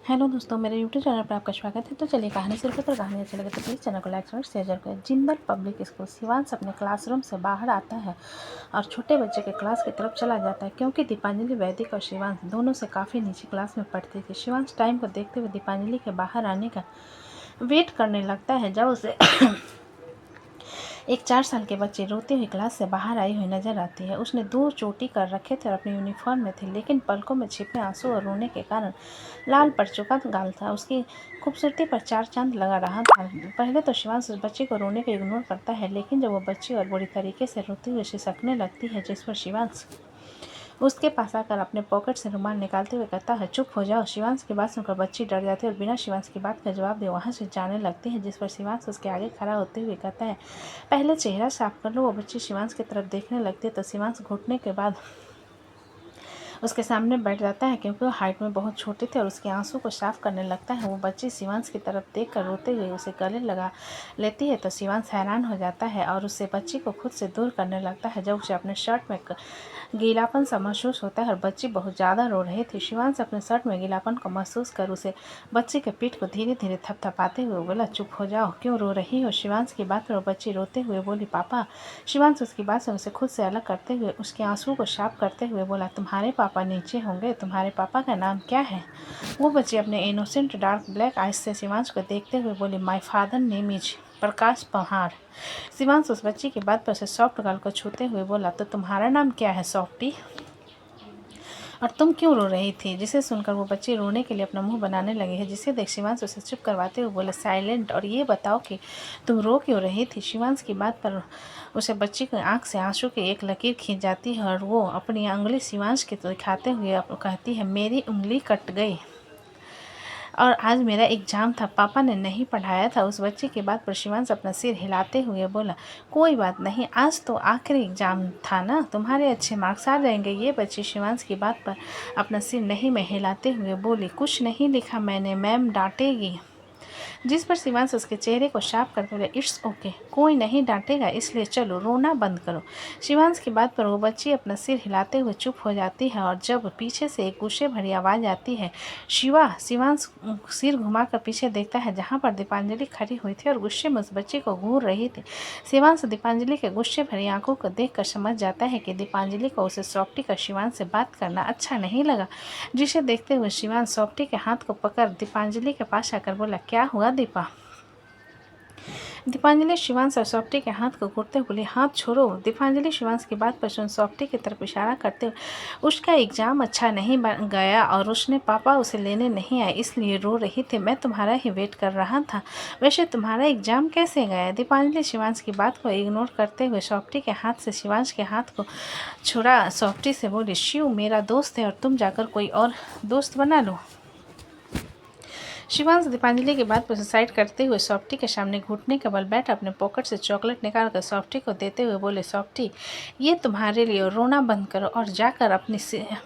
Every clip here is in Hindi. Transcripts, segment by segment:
हेलो दोस्तों, मेरे यूट्यूब चैनल पर आपका स्वागत है। तो चलिए कहानी शुरू करते हैं। कहानी अच्छी लगे तो प्लीज़ चैनल को लाइक और शेयर करें। Jindal public school. शिवांश अपने क्लासरूम से बाहर आता है और छोटे बच्चे के क्लास की तरफ चला जाता है, क्योंकि दीपांजलि वैदिक और शिवांश दोनों से काफ़ी नीचे क्लास में पढ़ती थी। शिवांश टाइम को देखते हुए दीपांजलि के बाहर आने का वेट करने लगता है। जब उसे एक 4 साल के बच्चे रोते हुए क्लास से बाहर आई हुई नजर आती है। उसने 2 चोटी कर रखे थे और अपनी यूनिफॉर्म में थी, लेकिन पलकों में छिपे आंसू और रोने के कारण लाल पड़ चुका गाल था। उसकी खूबसूरती पर 4 चांद लगा रहा था। पहले तो शिवांश उस बच्चे को रोने को इग्नोर करता है, लेकिन जब वो बच्ची और बुरी तरीके से रोते हुए सिसकने लगती है, जिस पर शिवांश उसके पास आकर अपने पॉकेट से रुमाल निकालते हुए कहता है, चुप हो जाओ। शिवांश की बात सुनकर बच्ची डर जाती है और बिना शिवांश की बात का जवाब दे वहाँ से जाने लगती है, जिस पर शिवांश उसके आगे खड़ा होते हुए कहता है, पहले चेहरा साफ कर लो। वो बच्ची शिवांश की तरफ देखने लगती है तो शिवांश घुटने के बाद उसके सामने बैठ जाता है, क्योंकि वो हाइट में बहुत छोटी थी, और उसके आंसू को साफ करने लगता है। वो बच्ची शिवांश की तरफ देखकर रोते हुए उसे गले लगा लेती है तो शिवांश हैरान हो जाता है और उससे बच्ची को खुद से दूर करने लगता है। जब उसे अपने शर्ट में गीलापन सा महसूस होता है और बच्ची बहुत ज़्यादा रो रही थी। शिवांश अपने शर्ट में गीलापन को महसूस कर उसे बच्ची के पीठ को धीरे धीरे थपथपाते हुए बोला, चुप हो जाओ, क्यों रो रही हो। शिवांश की बात पर बच्ची रोते हुए बोली, पापा। शिवांश उसकी बात से उसे खुद से अलग करते हुए उसके आंसू को साफ करते हुए बोला, तुम्हारे पापा नीचे होंगे, तुम्हारे पापा का नाम क्या है। वो बच्ची अपने इनोसेंट डार्क ब्लैक आइज से शिवांश को देखते हुए बोली, माई फादर नेम इज प्रकाश पहाड़। शिवांश उस बच्ची की बात पर उसे सॉफ्ट गाल को छूते हुए बोला, तो तुम्हारा नाम क्या है सॉफ्टी, और तुम क्यों रो रही थी। जिसे सुनकर वो बच्ची रोने के लिए अपना मुंह बनाने लगी है, जिसे देख शिवांश उसे चुप करवाते हुए बोले, साइलेंट, और ये बताओ कि तुम रो क्यों रही थी। शिवांश की बात पर उसे बच्ची की आंख से आंसू की एक लकीर खींच जाती है और वो अपनी उंगली शिवांश की दिखाते हुए कहती है, मेरी उंगली कट गई और आज मेरा एग्ज़ाम था, पापा ने नहीं पढ़ाया था। उस बच्चे की बात पर शिवांश अपना सिर हिलाते हुए बोला, कोई बात नहीं, आज तो आखिरी एग्ज़ाम था ना, तुम्हारे अच्छे मार्क्स आ जाएंगे। ये बच्ची शिवांश की बात पर अपना सिर नहीं में हिलाते हुए बोली, कुछ नहीं लिखा मैंने, मैम डांटेगी। जिस पर शिवांश उसके चेहरे को साफ करते हुए, इट्स ओके, कोई नहीं डांटेगा, इसलिए चलो रोना बंद करो। शिवांश की बात पर वो बच्ची अपना सिर हिलाते हुए चुप हो जाती है और जब पीछे से एक गुस्से भरी आवाज़ आती है, शिवा। शिवांश सिर घुमाकर पीछे देखता है, जहाँ पर दीपांजलि खड़ी हुई थी और गुस्से में उस बच्ची को घूर रही थी। शिवांश दीपांजलि के गुस्से भरी आंखों को देखकर समझ जाता है कि दीपांजलि को उसे सॉफ्टी का शिवांश से बात करना अच्छा नहीं लगा। जिसे देखते हुए शिवांश सॉफ्टी के हाथ को पकड़ दीपांजलि के पास आकर बोला, क्या हुआ दीपा। दीपांजलि शिवांश और सॉफ्टी के हाथ को घूरते हुए बोली, हाथ छोड़ो। दीपांजलि शिवांश की बात पर सुन सॉफ्टी की तरफ इशारा करते हुए, उसका एग्जाम अच्छा नहीं गया और उसने पापा उसे लेने नहीं आए, इसलिए रो रही थी, मैं तुम्हारा ही वेट कर रहा था। वैसे तुम्हारा एग्जाम कैसे गया। दीपांजलि शिवांश की बात को इग्नोर करते हुए सॉफ्टी के हाथ से शिवांश के हाथ को छुड़ा सॉफ्टी से बोली, शिव मेरा दोस्त है और तुम जाकर कोई और दोस्त बना लो। शिवांश दीपांजलि की बात पर सुसाइड करते हुए सॉफ्टी के सामने घुटने के बल बैठ अपने पॉकेट से चॉकलेट निकालकर सॉफ्टी को देते हुए बोले, सॉफ्टी ये तुम्हारे लिए, रोना बंद करो और जाकर अपनी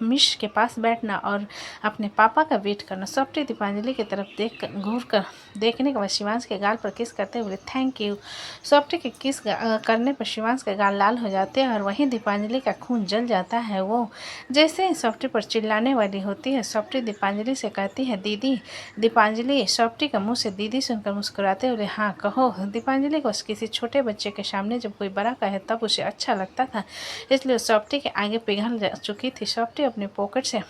मिश के पास बैठना और अपने पापा का वेट करना। सॉफ्टी दीपांजलि की तरफ घूर कर देखने के बाद शिवांश के गाल पर किस करते हुए बोले, थैंक यू। सॉफ्टी के किस करने पर शिवांश के गाल लाल हो जाते हैं और वहीं दीपांजलि का खून जल जाता है। वो जैसे ही सॉफ्टी पर चिल्लाने वाली होती है, सॉफ्टी दीपांजलि से कहती है, दीदी। दीपांजलि सॉफ्टी का मुंह से दीदी सुनकर मुस्कुराते हुए, हाँ कहो। दीपांजलि को किसी छोटे बच्चे के सामने जब कोई बड़ा कहे तब उसे अच्छा लगता था, इसलिए सॉफ्टी के आगे पिघल जा चुकी थी। सॉफ्टी अपने पॉकेट से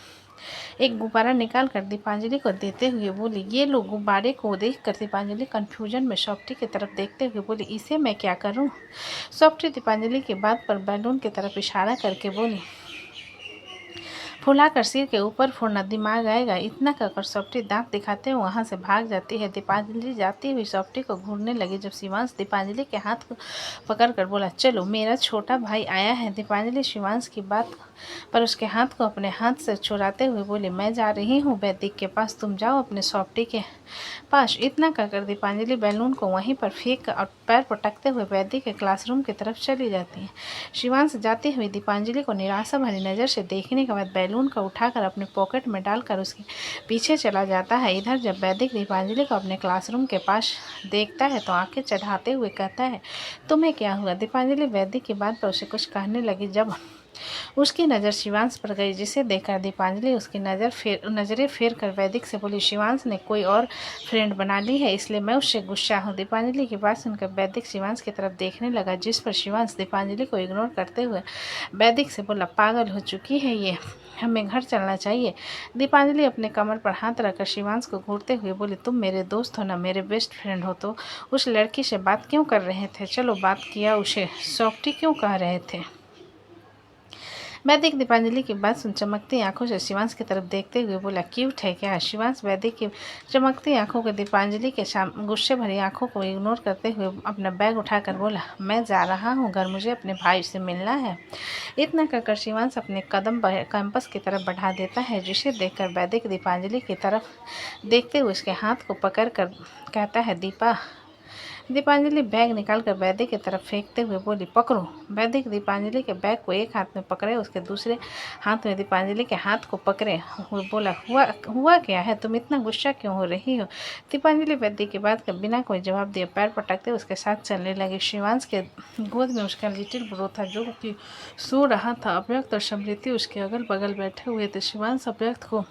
एक गुब्बारा निकाल कर दीपांजलि को देते हुए बोली, ये लोग। गुब्बारे को देखकर दीपांजलि कंफ्यूजन में सॉफ्टी की तरफ देखते हुए बोली, इसे मैं क्या करूं। सॉफ्टी दीपांजलि की बात पर बैलून की तरफ इशारा करके बोली, फुलाकर सिर के ऊपर फोड़ना, दिमाग आएगा। इतना कहकर सॉफ्टी दांत दिखाते हुए वहाँ से भाग जाती है। दीपांजलि जाती हुई सॉफ्टी को घूरने लगी जब शिवांश दीपांजलि के हाथ को पकड़कर बोला, चलो मेरा छोटा भाई आया है। दीपांजलि शिवांश की बात पर उसके हाथ को अपने हाथ से छुड़ाते हुए बोली, मैं जा रही हूँ वैदिक के पास, तुम जाओ अपने सॉफ्टी के पास। इतना कहकर दीपांजलि बैलून को वहीं पर फेंक और पैर पटकते हुए वैदिक के क्लासरूम की तरफ चली जाती है। शिवांश जाती हुई दीपांजलि को निराशा भरी नज़र से देखने के बाद बैलून को उठाकर अपने पॉकेट में डालकर उसके पीछे चला जाता है। इधर जब वैदिक दीपांजलि को अपने क्लासरूम के पास देखता है तो आंखें चढ़ाते हुए कहता है, तुम्हें क्या हुआ। दीपांजलि वैदिक की बात पर उसे कुछ कहने लगी। जब उसकी नज़र शिवांश पर गई, जिसे देखकर दीपांजलि उसकी नज़रें फेर कर वैदिक से बोली, शिवांश ने कोई और फ्रेंड बना ली है, इसलिए मैं उससे गुस्सा हूँ। दीपांजलि की बात सुनकर वैदिक शिवांश की तरफ देखने लगा, जिस पर शिवांश दीपांजलि को इग्नोर करते हुए वैदिक से बोला, पागल हो चुकी है ये, हमें घर चलना चाहिए। दीपांजलि अपने कमर पर हाथ रखकर शिवांश को घूरते हुए बोली, तुम मेरे दोस्त हो ना मेरे बेस्ट फ्रेंड हो, तो उस लड़की से बात क्यों कर रहे थे? चलो बात किया, उसे सॉफ्टी क्यों कह रहे थे? वैदिक दीपांजलि की बात सुन चमकती आंखों से शिवांश की तरफ देखते हुए बोला, क्यूट है क्या? शिवांश वैदिक की चमकती आंखों को दीपांजलि के गुस्से भरी आंखों को इग्नोर करते हुए अपना बैग उठाकर बोला, मैं जा रहा हूँ घर, मुझे अपने भाई से मिलना है। इतना कहकर शिवांश अपने कदम कैंपस की तरफ बढ़ा देता है, जिसे देखकर वैदिक दीपांजलि की तरफ देखते हुए उसके हाथ को पकड़ कर कहता है, दीपांजलि बैग निकालकर वैदिक की तरफ फेंकते हुए बोली, पकड़ो। वैदिक दीपांजलि के बैग को एक हाथ में पकड़े, उसके दूसरे हाथ में दीपांजलि के हाथ को पकड़े हुए बोला, हुआ क्या है? तुम इतना गुस्सा क्यों हो रही हो? दीपांजलि वैदिक की बात का बिना कोई जवाब दिए पैर पटकते उसके साथ चलने लगी। शिवांश के गोद में उसका लिटिल ब्रो था, जो कि सो रहा था। अव्यक्त और समृद्धि उसके अगल बगल बैठे हुए थे। शिवांश अव्यक्त को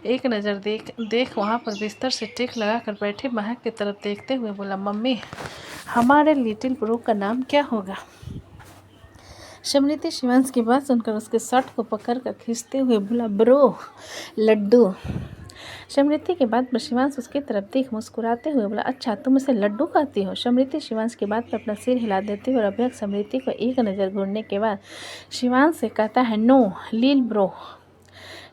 एक नज़र देख वहाँ पर बिस्तर से टेक लगाकर बैठे महक की तरफ देखते हुए बोला, मम्मी हमारे लिटिल ब्रो का नाम क्या होगा? समृद्धि शिवांश की बात सुनकर उसके शर्ट को पकड़कर खींचते हुए बोला, ब्रो लड्डू। समृद्धि के बाद पर शिवांश उसकी तरफ देख मुस्कुराते हुए बोला, अच्छा तुम इसे लड्डू कहती हो? समृद्धि शिवांश की बात पर अपना सिर हिला देती है और अभ्यक्त समृद्धि को एक नज़र घूरने के बाद शिवांश से कहता है, नो लील ब्रो।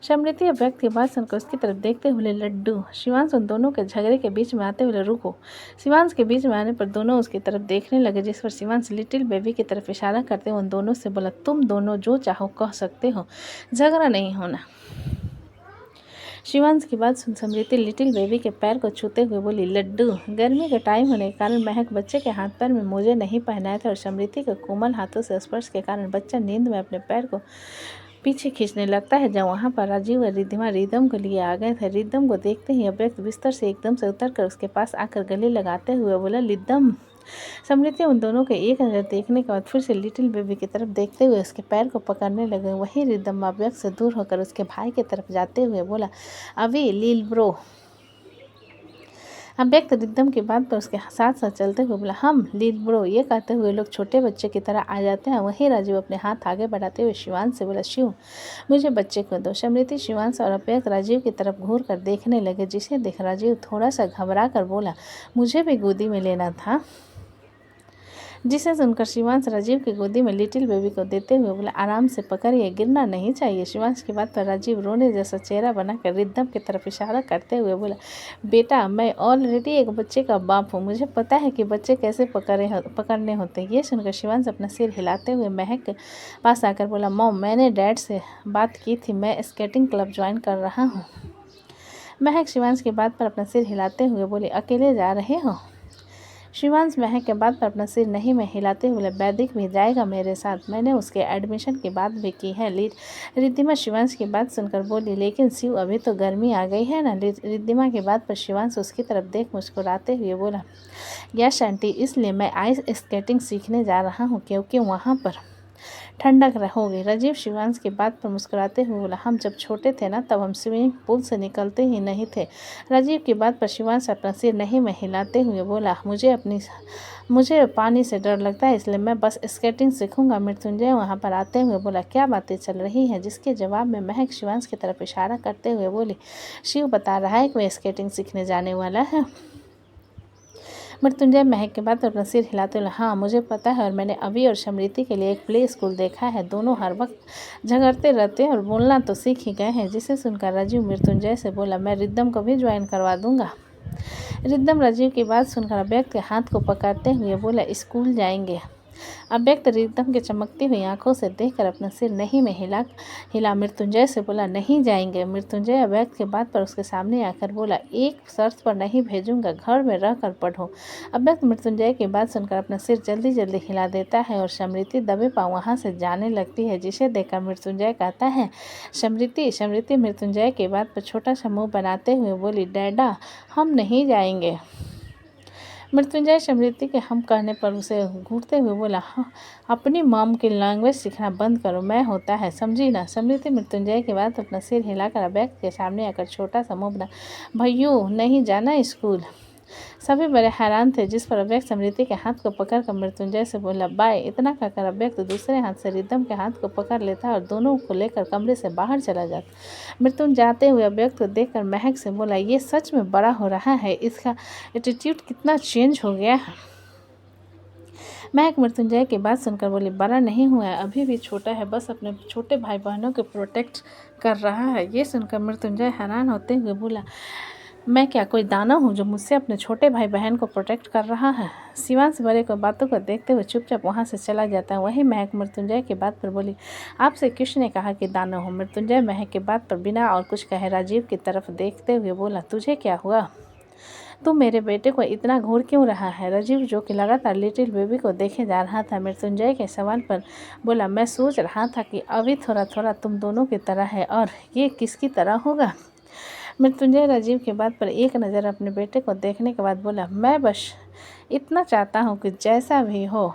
समृद्धि अभ्यक्त की बात सुनकर उसकी तरफ देखते हुए लड्डू। शिवांश उन दोनों के झगड़े के बीच में आते हुए रुको। शिवांश के बीच में आने पर दोनों उसकी तरफ देखने लगे, जिस पर शिवांश लिटिल बेबी की तरफ इशारा करते हुए उन दोनों से बोला, तुम दोनों जो चाहो कह सकते हो, झगड़ा नहीं होना। शिवांश की बात सुन समृद्धि लिटिल बेबी के पैर को छूते हुए बोली, लड्डू। गर्मी का टाइम होने के कारण महक बच्चे के हाथ पैर में मोजे नहीं पहनाए थे और समृद्धि के कोमल हाथों से स्पर्श के कारण बच्चा नींद में अपने पैर को पीछे खींचने लगता है। जब वहाँ पर राजीव और रिद्धिमा रिदम को लिए आ गए थे। रिदम को देखते ही अव्यक्त बिस्तर से एकदम से उतरकर उसके पास आकर गले लगाते हुए बोला, रिदम। समृद्धि उन दोनों के एक नज़र देखने के बाद फिर से लिटिल बेबी की तरफ देखते हुए उसके पैर को पकड़ने लगे। वहीं रिदम अव्यक्त से दूर होकर उसके भाई की तरफ जाते हुए बोला, अभी लील ब्रो। अव्यक्त रिदम की बात पर उसके साथ साथ चलते हुए बोला, हम लील ब्रो। ये कहते हुए लोग छोटे बच्चे की तरह आ जाते हैं। वहीं राजीव अपने हाथ आगे बढ़ाते हुए शिवांश से बोला, शिव मुझे बच्चे को दो। समृद्धि शिवांश और अव्यक्त राजीव की तरफ घूर कर देखने लगे, जिसे देख राजीव थोड़ा सा घबरा कर बोला, मुझे भी गोदी में लेना था। जिसे सुनकर शिवांश राजीव की गोदी में लिटिल बेबी को देते हुए बोला, आराम से पकड़िए, गिरना नहीं चाहिए। शिवांश की बात पर राजीव रोने जैसा चेहरा बनाकर रिद्धम की तरफ इशारा करते हुए बोला, बेटा मैं ऑलरेडी एक बच्चे का बाप हूँ, मुझे पता है कि बच्चे कैसे पकड़ने होते। ये सुनकर शिवांश अपना सिर हिलाते हुए महक के पास आकर बोला, मॉम मैंने डैड से बात की थी, मैं स्केटिंग क्लब ज्वाइन कर रहा हूँ। महक शिवांश की बात पर अपना सिर हिलाते हुए बोली, अकेले जा रहे हो? शिवांश महक के बात पर अपना सिर नहीं में हिलाते हुए, वैदिक भी जाएगा मेरे साथ, मैंने उसके एडमिशन की बात भी की है। रिद्धिमा शिवांश की बात सुनकर बोली, लेकिन शिव अभी तो गर्मी आ गई है ना। रिद्धिमा की बात पर शिवांश उसकी तरफ देख मुस्कुराते हुए बोला, यस आंटी, इसलिए मैं आइस स्केटिंग सीखने जा रहा हूँ, क्योंकि वहाँ पर ठंडक रहोगे। राजीव शिवांश की बात पर मुस्कुराते हुए बोला, हम जब छोटे थे ना तब हम स्विमिंग पूल से निकलते ही नहीं थे। राजीव की बात पर शिवांश अपना सिर नहीं में हिलाते हुए बोला, मुझे पानी से डर लगता है, इसलिए मैं बस स्केटिंग सीखूंगा। मृत्युंजय वहाँ पर आते हुए बोला, क्या बातें चल रही हैं? जिसके जवाब में महक शिवांश की तरफ इशारा करते हुए बोली, शिव बता रहा है कि वह स्केटिंग सीखने जाने वाला है। मृत्युंजय महक के बाद अपना सिर हिलाते हुए, हाँ मुझे पता है, और मैंने अभी और समृद्धि के लिए एक प्ले स्कूल देखा है। दोनों हर वक्त झगड़ते रहते हैं और बोलना तो सीख ही गए हैं। जिसे सुनकर राजीव मृत्युंजय से बोला, मैं रिद्धम को भी ज्वाइन करवा दूंगा। रिद्धम राजीव की बात सुनकर अव्यक्त के हाथ को पकड़ते हुए बोला, स्कूल जाएंगे? अव्यक्त रिद्धम के चमकती हुई आंखों से देखकर अपना सिर नहीं में हिला मृत्युंजय से बोला, नहीं जाएंगे। मृत्युंजय अव्यक्त के बात पर उसके सामने आकर बोला, एक शर्त पर नहीं भेजूंगा, घर में रह कर पढ़ो। अव्यक्त मृत्युंजय की बात सुनकर अपना सिर जल्दी जल्दी हिला देता है और समृद्धि दबे पांव वहाँ से जाने लगती है। जिसे देखकर मृत्युंजय कहता है, समृद्धि मृत्युंजय की बात पर छोटा सा मुँह बनाते हुए बोली, डैडा हम नहीं जाएंगे। मृत्युंजय समृद्धि के हम कहने पर उसे घूरते हुए बोला, हाँ, अपनी मॉम की लैंग्वेज सीखना बंद करो, मैं होता है, समझी ना। समृद्धि मृत्युंजय के बाद अपना सिर हिलाकर अभ्यक्त के सामने आकर छोटा सा मुंह बना, भैयू नहीं जाना स्कूल। सभी बड़े हैरान थे, जिस पर अभ्यक्त समृद्धि के हाथ को पकड़कर मृत्युंजय से बोला, बाय। इतना कहकर अभ्यक्त दूसरे हाथ से रिद्धम के हाथ को पकड़ लेता और दोनों को लेकर कमरे से बाहर चला जाता। मृत्युंजय जाते हुए अभ्यक्त को देखकर महक से बोला, ये सच में बड़ा हो रहा है, इसका एटीट्यूड कितना चेंज हो गया है। महक मृत्युंजय की बात सुनकर बोली, बड़ा नहीं हुआ है, अभी भी छोटा है, बस अपने छोटे भाई बहनों को प्रोटेक्ट कर रहा है। ये सुनकर मृत्युंजय हैरान होते हुए बोला, मैं क्या कोई दाना हूँ जो मुझसे अपने छोटे भाई बहन को प्रोटेक्ट कर रहा है। शिवांश बड़े को बातों को देखते हुए चुपचाप वहाँ से चला जाता है। वही महक मृत्युंजय की बात पर बोली, आपसे किसने कहा कि दाना हूँ। मृत्युंजय महक की बात पर बिना और कुछ कहे राजीव की तरफ देखते हुए बोला, तुझे क्या हुआ, तू मेरे बेटे को इतना घूर क्यों रहा है। राजीव जो कि लगातार लिटिल बेबी को देखे जा रहा था, मृत्युंजय के सवाल पर बोला, मैं सोच रहा था कि अभी थोड़ा थोड़ा तुम दोनों की तरह है, और ये किसकी तरह होगा। मृत्युंजय राजीव के बात पर एक नज़र अपने बेटे को देखने के बाद बोला, मैं बस इतना चाहता हूँ कि जैसा भी हो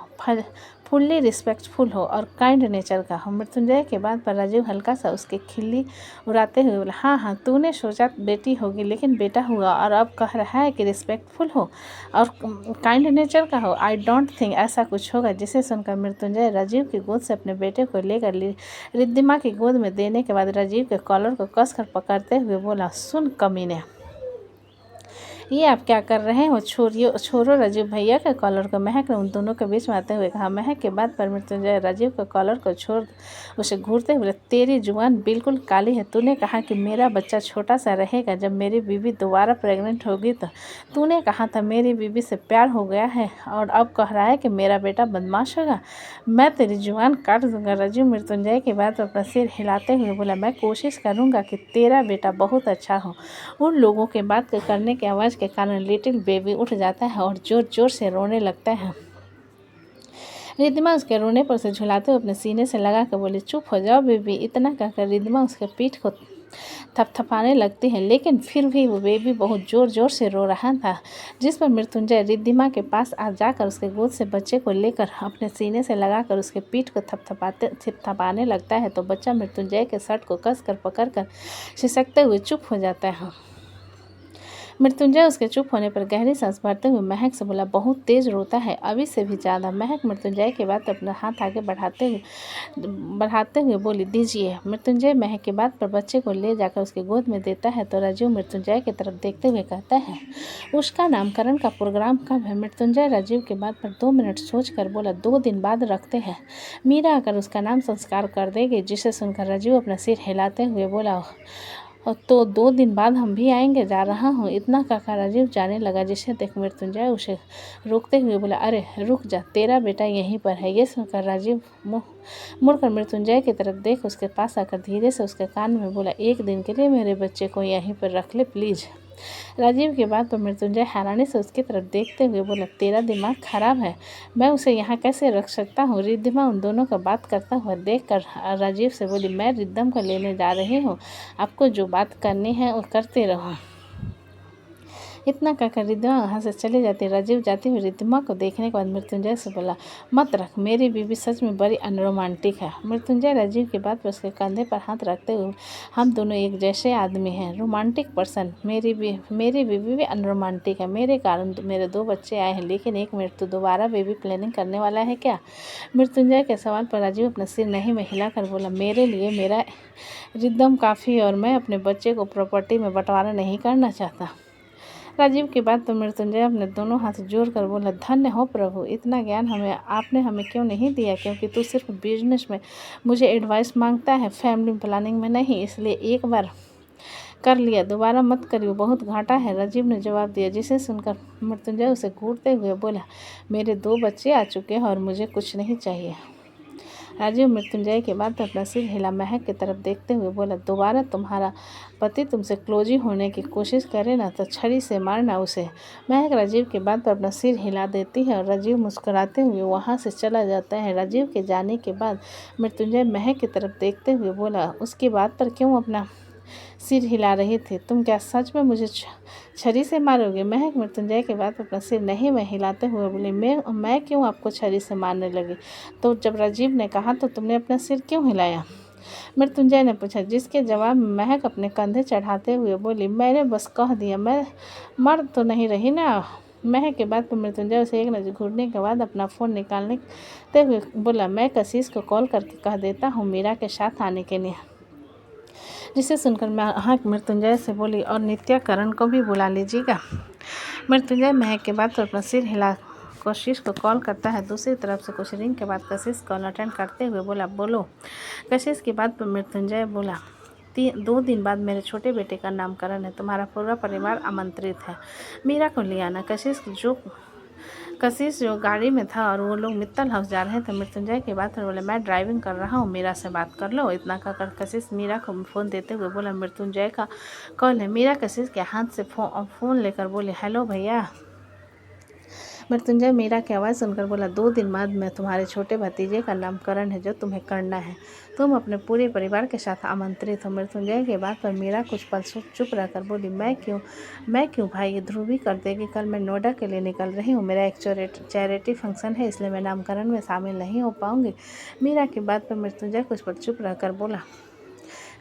फुल्ली रिस्पेक्टफुल हो और काइंड नेचर का हो। मृत्युंजय के बात पर राजीव हल्का सा उसके खिल्ली उड़ाते हुए बोला, हाँ हाँ, तूने सोचा बेटी होगी लेकिन बेटा हुआ, और अब कह रहा है कि रिस्पेक्टफुल हो और काइंड नेचर का हो। आई डोंट थिंक ऐसा कुछ होगा। जिसे सुनकर मृत्युंजय राजीव की गोद से अपने बेटे को लेकर रिद्धिमा की गोद में देने के बाद राजीव के कॉलर को कसकर पकड़ते हुए बोला, सुन कमीने, ये आप क्या कर रहे हो, छोड़ो राजीव भैया के कॉलर को। महक ने उन दोनों के बीच में आते हुए कहा। महक के बात पर मृत्युंजय राजीव के कॉलर को छोड़ उसे घूरते हुए, तेरी जुबान बिल्कुल काली है। तूने कहा कि मेरा बच्चा छोटा सा रहेगा, जब मेरी बीवी दोबारा प्रेग्नेंट होगी तो तूने कहा था मेरी बीवी से प्यार हो गया है, और अब कह रहा है कि मेरा बेटा बदमाश होगा। मैं तेरी जुबान काट दूंगा। राजीव मृत्युंजय की बात पर अपना सिर हिलाते हुए बोला, मैं कोशिश करूंगा कि तेरा बेटा बहुत अच्छा हो। उन लोगों के बात करने की आवाज़ के कारण लिटिल बेबी उठ जाता है और जोर जोर से रोने लगता है। रिद्धिमा उसके रोने पर उसे झुलाते हुए अपने सीने से लगा कर बोली, चुप हो जाओ बेबी। इतना कहकर रिद्धिमा उसके पीठ को थपथपाने लगती है, लेकिन फिर भी वो बेबी बहुत ज़ोर ज़ोर से रो रहा था। जिस पर मृत्युंजय रिद्धिमा के पास आ जाकर उसके गोद से बच्चे को लेकर अपने सीने से लगाकर उसके पीठ को थपथपाने लगता है, तो बच्चा मृत्युंजय के शर्ट को कसकर पकड़कर सिसकते हुए चुप हो जाता है। मृत्युंजय उसके चुप होने पर गहरी सांस भरते हुए महक से बोला, बहुत तेज रोता है, अभी से भी ज़्यादा। महक मृत्युंजय के बाद अपना हाथ आगे बढ़ाते हुए बोली, दीजिए। मृत्युंजय महक के बात पर बच्चे को ले जाकर उसके गोद में देता है, तो राजीव मृत्युंजय की तरफ देखते हुए कहता है, उसका नामकरण का प्रोग्राम कब है। मृत्युंजय राजीव के बात पर 2 मिनट सोच कर बोला, 2 दिन बाद रखते हैं, मीरा आकर उसका नाम संस्कार कर देगी। जिसे सुनकर राजीव अपना सिर हिलाते हुए बोला, तो 2 दिन बाद हम भी आएंगे, जा रहा हूँ। इतना कहकर राजीव जाने लगा, जिसे देख मृत्युंजय उसे रोकते हुए बोला, अरे रुक जा, तेरा बेटा यहीं पर है। ये सुनकर राजीव मुड़कर मृत्युंजय की तरफ देख उसके पास आकर धीरे से उसके कान में बोला, 1 दिन के लिए मेरे बच्चे को यहीं पर रख ले प्लीज़। राजीव के बाद तो मृत्युंजय हैरानी से उसकी तरफ देखते हुए बोला, तेरा दिमाग खराब है, मैं उसे यहाँ कैसे रख सकता हूँ। रिद्धिमा उन दोनों को बात करता हुआ देखकर राजीव से बोली, मैं रिद्धम को लेने जा रही हूँ, आपको जो बात करनी है वो करते रहो। इतना कहकर रिद्धिमा वहाँ से चले जाती। राजीव जाते हुए रिद्धिमा को देखने के बाद मृत्युंजय से बोला, मत रख, मेरी बीवी सच में बड़ी अनरोमांटिक है। मृत्युंजय राजीव की बात पर उसके कंधे पर हाथ रखते हुए, हम दोनों एक जैसे आदमी हैं, रोमांटिक पर्सन। मेरी बीवी भी अनरोमांटिक है, मेरे कारण मेरे 2 बच्चे आए हैं, लेकिन 1 मिनट, तो दोबारा बेबी प्लानिंग करने वाला है क्या। मृत्युंजय के सवाल पर राजीव अपना सिर नहीं में हिलाकर बोला, मेरे लिए मेरा रिद्धम काफ़ी, और मैं अपने बच्चे को प्रॉपर्टी में बंटवारा नहीं करना चाहता। राजीव की बात तो मृत्युंजय अपने दोनों हाथ जोड़कर बोला, धन्य हो प्रभु, इतना ज्ञान आपने हमें क्यों नहीं दिया, क्योंकि तू सिर्फ बिजनेस में मुझे एडवाइस मांगता है, फैमिली प्लानिंग में नहीं, इसलिए एक बार कर लिया, दोबारा मत करियो, बहुत घाटा है। राजीव ने जवाब दिया। जिसे सुनकर मृत्युंजय उसे घूरते हुए बोला, मेरे 2 बच्चे आ चुके हैं और मुझे कुछ नहीं चाहिए। राजीव मृत्युंजय के बाद अपना सिर हिला महक की तरफ देखते हुए बोला, दोबारा तुम्हारा पति तुमसे क्लोजी होने की कोशिश करे ना तो छड़ी से मारना उसे। महक राजीव के बाद पर अपना सिर हिला देती है और राजीव मुस्कुराते हुए वहाँ से चला जाता है। राजीव के जाने के बाद मृत्युंजय महक की तरफ देखते हुए बोला, उसकी बात पर क्यों अपना सिर हिला रही थी। तुम क्या सच में मुझे छरी से मारोगे? महक मृत्युंजय के बाद अपना सिर नहीं में हिलाते हुए बोली, मैं क्यों आपको छरी से मारने लगी? तो जब राजीव ने कहा तो तुमने अपना सिर क्यों हिलाया? मृत्युंजय ने पूछा, जिसके जवाब में महक अपने कंधे चढ़ाते हुए बोली, मैंने बस कह दिया, मैं मर तो नहीं रही ना। महक के बाद मृत्युंजय उसे एक नज़र घूरने के बाद अपना फ़ोन निकालते हुए बोला, मैं कशिश को कॉल करके कह देता हूँ मीरा के साथ आने के लिए। जिसे सुनकर महक मृत्युंजय से बोली, और नित्या करण को भी बुला लीजिएगा। मृत्युंजय महक के बाद अपना सिर हिला कशिश को कॉल करता है। दूसरी तरफ से कुछ रिंग के बाद कशिश कॉल अटेंड करते हुए बोला, बोलो। कशिश की बात पर मृत्युंजय बोला, 2 दिन बाद मेरे छोटे बेटे का नामकरण है। तुम्हारा पूरा परिवार आमंत्रित है। मीरा को ले आना। कशिश जो गाड़ी में था और वो लोग मित्तल हाउस जा रहे थे। मृत्युंजय की बात पर बोले, मैं ड्राइविंग कर रहा हूँ, मीरा से बात कर लो। इतना कहकर कशिश मीरा को फ़ोन देते हुए बोला, मृत्युंजय का कॉल है। मीरा कशिश के हाथ से फ़ोन लेकर बोली, हेलो भैया। मृत्युंजय मीरा की आवाज़ सुनकर बोला, 2 दिन बाद में तुम्हारे छोटे भतीजे का नामकरण है जो तुम्हें करना है। तुम अपने पूरे परिवार के साथ आमंत्रित हो। मृत्युंजय के बात पर मीरा कुछ पल चुप रहकर बोली, मैं क्यों भाई? ये ध्रुवी कर देगी। कल मैं नोएडा के लिए निकल रही हूँ। मेरा एक चैरिटी फंक्शन है, इसलिए मैं नामकरण में शामिल नहीं हो पाऊँगी। मीरा की बात पर मृत्युंजय कुछ पल चुप रहकर बोला,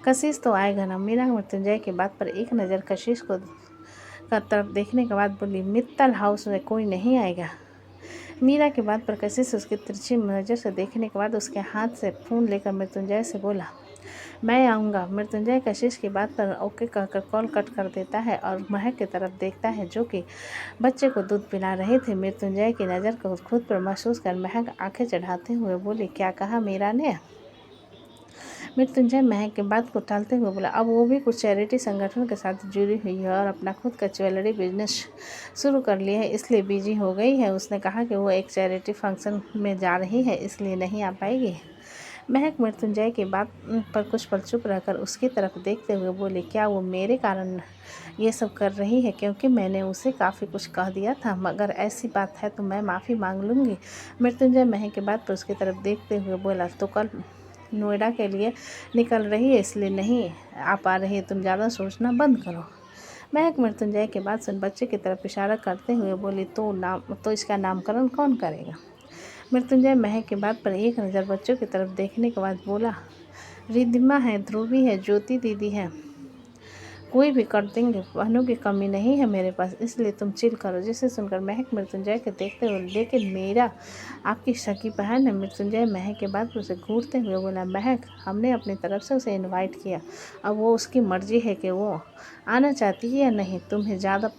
कशिश तो आएगा ना। मीरा मृत्युंजय की बात पर एक नज़र कशिश का तरफ देखने के बाद बोली, मित्तल हाउस में कोई नहीं आएगा। मीरा की बात पर कशिश उसकी तिरछी नज़र से देखने के बाद उसके हाथ से फ़ोन लेकर मृत्युंजय से बोला, मैं आऊँगा। मृत्युंजय कशिश की बात पर ओके कहकर कॉल कट कर देता है और महक की तरफ देखता है जो कि बच्चे को दूध पिला रही थी। मृत्युंजय की नज़र को खुद पर महसूस कर महक आंखें चढ़ाते हुए बोली, क्या कहा मीरा ने? मृत्युंजय महक के बात को टालते हुए बोला, अब वो भी कुछ चैरिटी संगठन के साथ जुड़ी हुई है और अपना खुद का ज्वेलरी बिजनेस शुरू कर लिया है, इसलिए बिजी हो गई है। उसने कहा कि वो एक चैरिटी फंक्शन में जा रही है, इसलिए नहीं आ पाएगी। महक मृत्युंजय की बात पर कुछ पल चुप रहकर उसकी तरफ देखते हुए बोली, क्या वो मेरे कारण ये सब कर रही है? क्योंकि मैंने उसे काफ़ी कुछ कह दिया था, मगर ऐसी बात है तो मैं माफ़ी मांग लूँगी। मृत्युंजय महक की बात पर उसकी तरफ देखते हुए बोला, तो कल नोएडा के लिए निकल रही है, इसलिए नहीं आ पा रही है। तुम ज़्यादा सोचना बंद करो। महक मृत्युंजय के बाद सुन बच्चे की तरफ इशारा करते हुए बोली, तो इसका नामकरण कौन करेगा? मृत्युंजय महक के बात पर एक नज़र बच्चों की तरफ देखने के बाद बोला, रिद्धिमा है, ध्रुवी है, ज्योति दीदी है, कोई भी कर देंगे। बहनों की कमी नहीं है मेरे पास, इसलिए तुम चिल करो। जिसे सुनकर महक मृत्युंजय के देखते हुए, लेकिन मेरा आपकी सगी बहन है। मृत्युंजय महक के बाद उसे घूरते हुए बोला, महक, हमने अपनी तरफ से उसे इनवाइट किया, अब वो उसकी मर्जी है कि वो आना चाहती है या नहीं। तुम्हें ज़्यादा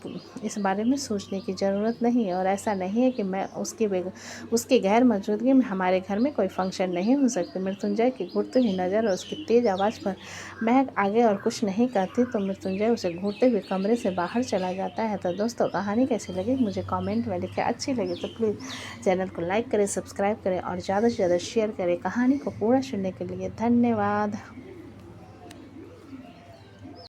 इस बारे में सोचने की ज़रूरत नहीं है, और ऐसा नहीं है कि मैं उसकी गैर मौजूदगी में हमारे घर में कोई फंक्शन नहीं हो सकती। मृत्युंजय की घूरती हुई नज़र और उसकी तेज़ आवाज़ पर महक आगे और कुछ नहीं कहती तो मृत्युंजय उसे घूरते हुए कमरे से बाहर चला जाता है। तो दोस्तों, कहानी कैसी लगी मुझे कमेंट में लिखें। अच्छी लगी तो प्लीज़ चैनल को लाइक करें, सब्सक्राइब करें और ज़्यादा से ज़्यादा शेयर करें। कहानी को पूरा सुनने के लिए धन्यवाद।